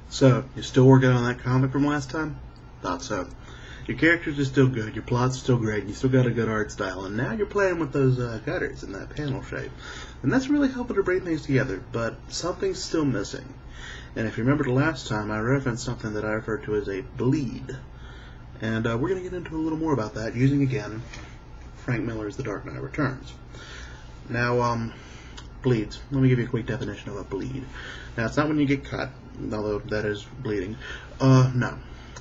So, you still working on that comic from last time? Thought so. Your characters are still good, your plot's still great, you still got a good art style, and now you're playing with those gutters in that panel shape. And that's really helping to bring things together, but something's still missing. And if you remember the last time, I referenced something that I referred to as a bleed. And we're going to get into a little more about that using, again, Frank Miller's The Dark Knight Returns. Now, bleeds. Let me give you a quick definition of a bleed. Now, it's not when you get cut, although that is bleeding. No.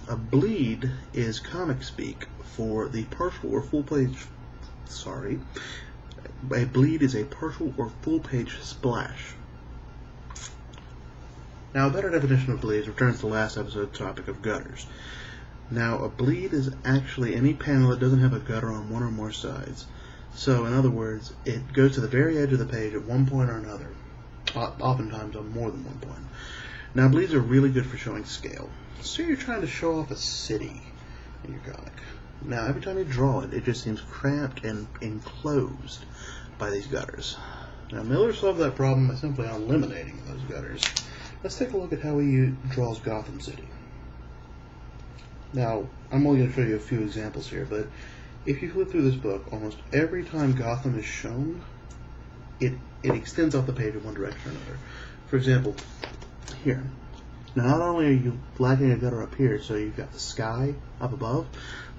A bleed is comic speak for the partial or full page... Sorry. A bleed is a partial or full page splash. Now, a better definition of bleeds returns to last episode's topic of gutters. Now, a bleed is actually any panel that doesn't have a gutter on one or more sides. So, in other words, it goes to the very edge of the page at one point or another, oftentimes on more than one point. Now, bleeds are really good for showing scale. So you're trying to show off a city in your comic. Now, every time you draw it, it just seems cramped and enclosed by these gutters. Now, Miller solved that problem by simply eliminating those gutters. Let's take a look at how he draws Gotham City. Now, I'm only going to show you a few examples here, but if you flip through this book, almost every time Gotham is shown, it extends off the page in one direction or another. For example, here. Now, not only are you lacking a gutter up here, so you've got the sky up above,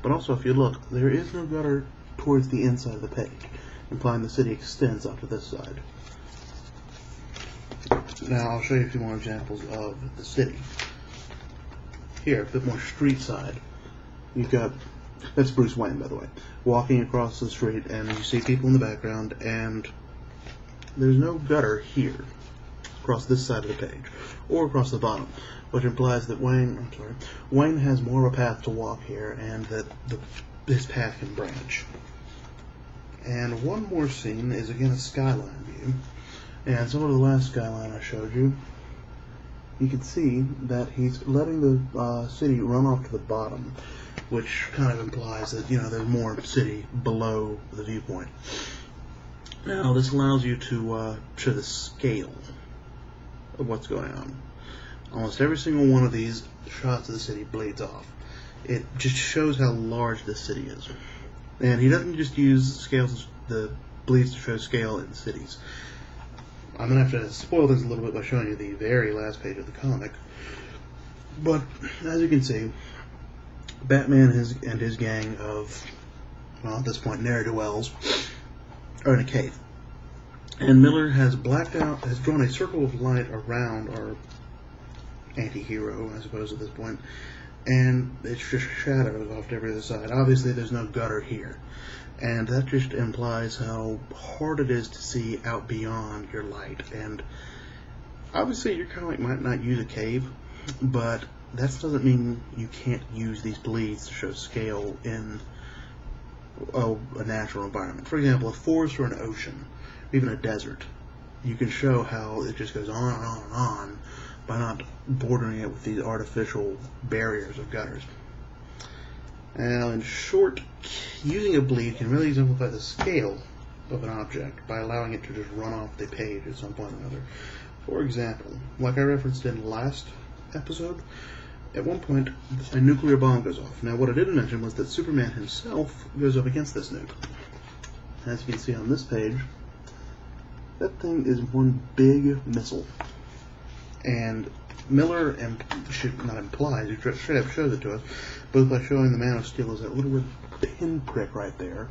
but also if you look, there is no gutter towards the inside of the page, implying the city extends off to this side. Now, I'll show you a few more examples of the city. Here, a bit more street side. You've got, that's Bruce Wayne, by the way, walking across the street, and you see people in the background, and there's no gutter here, across this side of the page, or across the bottom, which implies that Wayne has more of a path to walk here, and that his path can branch. And one more scene is again a skyline view, and similar to the last skyline I showed you, you can see that he's letting the city run off to the bottom, which kind of implies that, there's more city below the viewpoint. Now, this allows you to show the scale of what's going on. Almost every single one of these shots of the city bleeds off. It just shows how large this city is. And he doesn't just use the bleeds to show scale in cities. I'm going to have to spoil this a little bit by showing you the very last page of the comic. But, as you can see, Batman and his gang of, well, at this point, ne'er-do-wells are in a cave. And Miller has drawn a circle of light around our anti-hero, I suppose, at this point. And it's just shadows off to every other side. Obviously, there's no gutter here. And that just implies how hard it is to see out beyond your light. And obviously your comic might not use a cave, but that doesn't mean you can't use these bleeds to show scale in a natural environment. For example, a forest or an ocean, or even a desert. You can show how it just goes on and on and on by not bordering it with these artificial barriers of gutters. Now, in short, using a bleed can really exemplify the scale of an object by allowing it to just run off the page at some point or another. For example, like I referenced in the last episode, at one point a nuclear bomb goes off. Now, what I didn't mention was that Superman himself goes up against this nuke. As you can see on this page, that thing is one big missile. And Miller implies, he straight up shows it to us, both by showing the Man of Steel as that little red pinprick right there.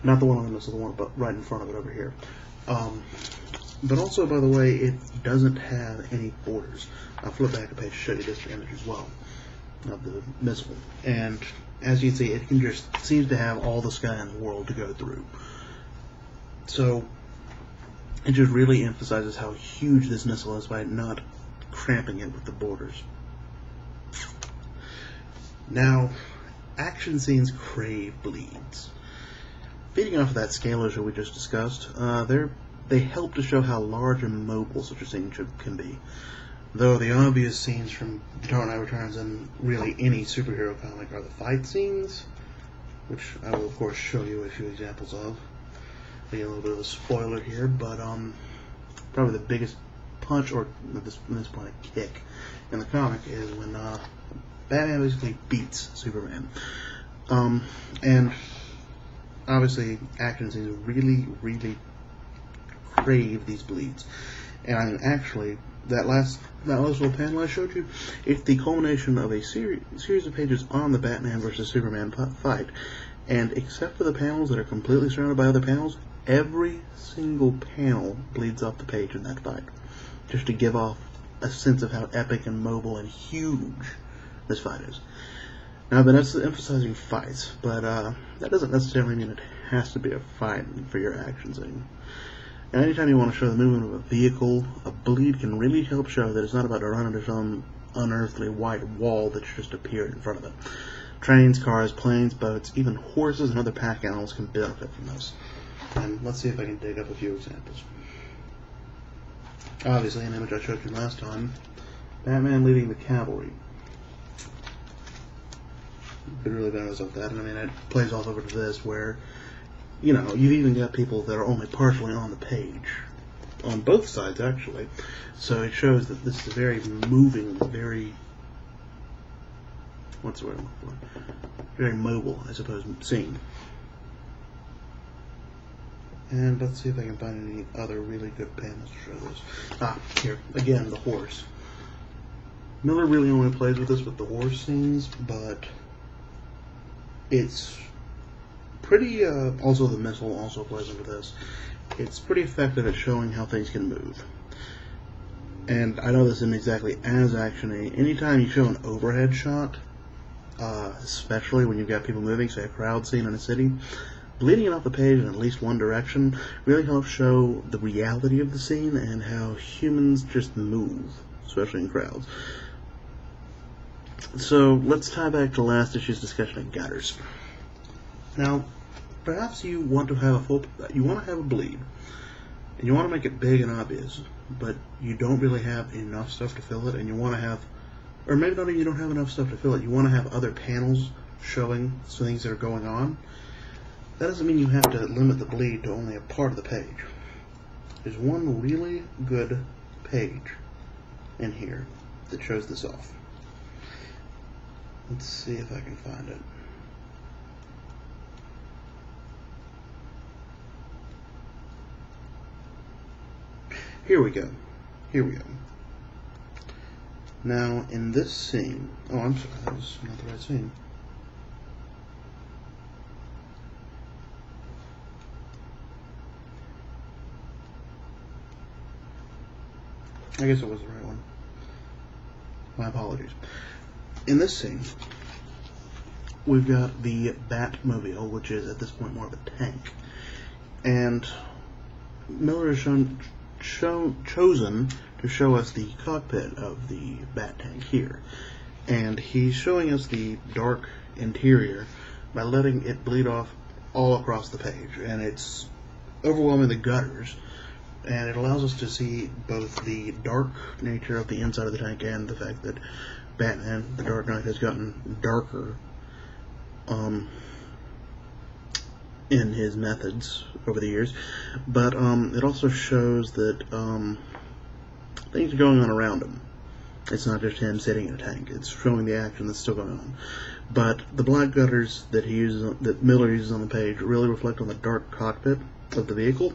Not the one on the missile, the one but right in front of it over here. But also, by the way, it doesn't have any borders. I'll flip back a page to show you this image as well of the missile. And as you can see, it can just seems to have all the sky in the world to go through. So it just really emphasizes how huge this missile is by not cramping it with the borders. Now, action scenes crave bleeds. Feeding off of that scale issue we just discussed, they help to show how large and mobile such a scene can be. Though the obvious scenes from The Dark Knight Returns and really any superhero comic are the fight scenes, which I will of course show you a few examples of. Being a little bit of a spoiler here, but probably the biggest punch, or at this point a kick, in the comic is when Batman basically beats Superman. And obviously action scenes really, really crave these bleeds. And I mean, actually, that last little panel I showed you, it's the culmination of a series of pages on the Batman versus Superman fight. And except for the panels that are completely surrounded by other panels, every single panel bleeds off the page in that fight, just to give off a sense of how epic and mobile and huge this fight is. Now, I've been emphasizing fights, but that doesn't necessarily mean it has to be a fight for your action scene. And anytime you want to show the movement of a vehicle, a bleed can really help show that it's not about to run into some unearthly white wall that's just appeared in front of it. Trains, cars, planes, boats, even horses and other pack animals can benefit from this. And let's see if I can dig up a few examples. Obviously, an image I showed you last time, Batman leading the cavalry. Could really benefit of that, and I mean, it plays off over to this, where, you know, you've even got people that are only partially on the page, on both sides actually. So it shows that this is a very moving, very, what's the word I'm looking for? Very mobile, I suppose, scene. And let's see if I can find any other really good panels to show this. Here, again, the horse. Miller really only plays with this with the horse scenes, but it's pretty, also the missile also plays into this. It's pretty effective at showing how things can move. And I know this isn't exactly as actiony. Anytime you show an overhead shot, especially when you've got people moving, say a crowd scene in a city, bleeding it off the page in at least one direction really helps show the reality of the scene and how humans just move, especially in crowds. So let's tie back to last issue's discussion of gutters. Now, perhaps you want to have a bleed, and you want to make it big and obvious, but you don't really have enough stuff to fill it, and you want to have, or maybe not even you don't have enough stuff to fill it, you want to have other panels showing things that are going on. That doesn't mean you have to limit the bleed to only a part of the page. There's one really good page in here that shows this off. Let's see if I can find it. Here we go. Here we go. Now, in this scene, oh, I'm sorry, that was not the right scene. I guess it was the right one. My apologies. In this scene, we've got the Batmobile, which is at this point more of a tank. And Miller has chosen to show us the cockpit of the Bat tank here. And he's showing us the dark interior by letting it bleed off all across the page. And it's overwhelming the gutters. And it allows us to see both the dark nature of the inside of the tank and the fact that Batman, the Dark Knight, has gotten darker in his methods over the years. But it also shows that things are going on around him. It's not just him sitting in a tank. It's showing the action that's still going on. But the black gutters that that Miller uses on the page really reflect on the dark cockpit of the vehicle.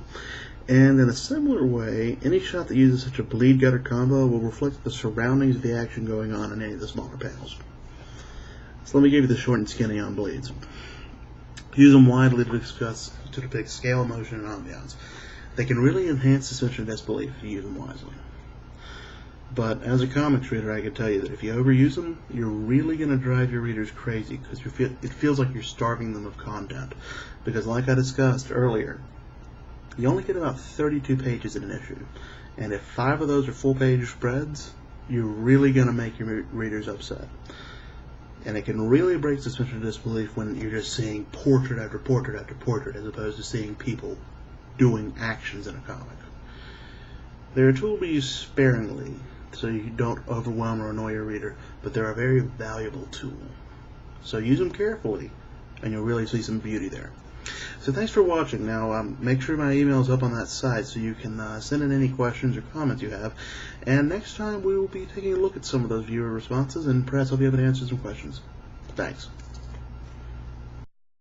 And in a similar way, any shot that uses such a bleed gutter combo will reflect the surroundings of the action going on in any of the smaller panels. So let me give you the short and skinny on bleeds. Use them widely to depict scale, motion, and ambiance. They can really enhance suspension of disbelief if you use them wisely. But as a comics reader, I can tell you that if you overuse them, you're really going to drive your readers crazy, because it feels like you're starving them of content. Because like I discussed earlier, you only get about 32 pages in an issue, and if 5 of those are full-page spreads, you're really going to make your readers upset. And it can really break suspension of disbelief when you're just seeing portrait after portrait after portrait, as opposed to seeing people doing actions in a comic. They're a tool to be used sparingly, so you don't overwhelm or annoy your reader, but they're a very valuable tool. So use them carefully, and you'll really see some beauty there. So thanks for watching. Now, make sure my email is up on that side so you can send in any questions or comments you have. And next time we will be taking a look at some of those viewer responses, and perhaps I'll be able to answer some questions. Thanks.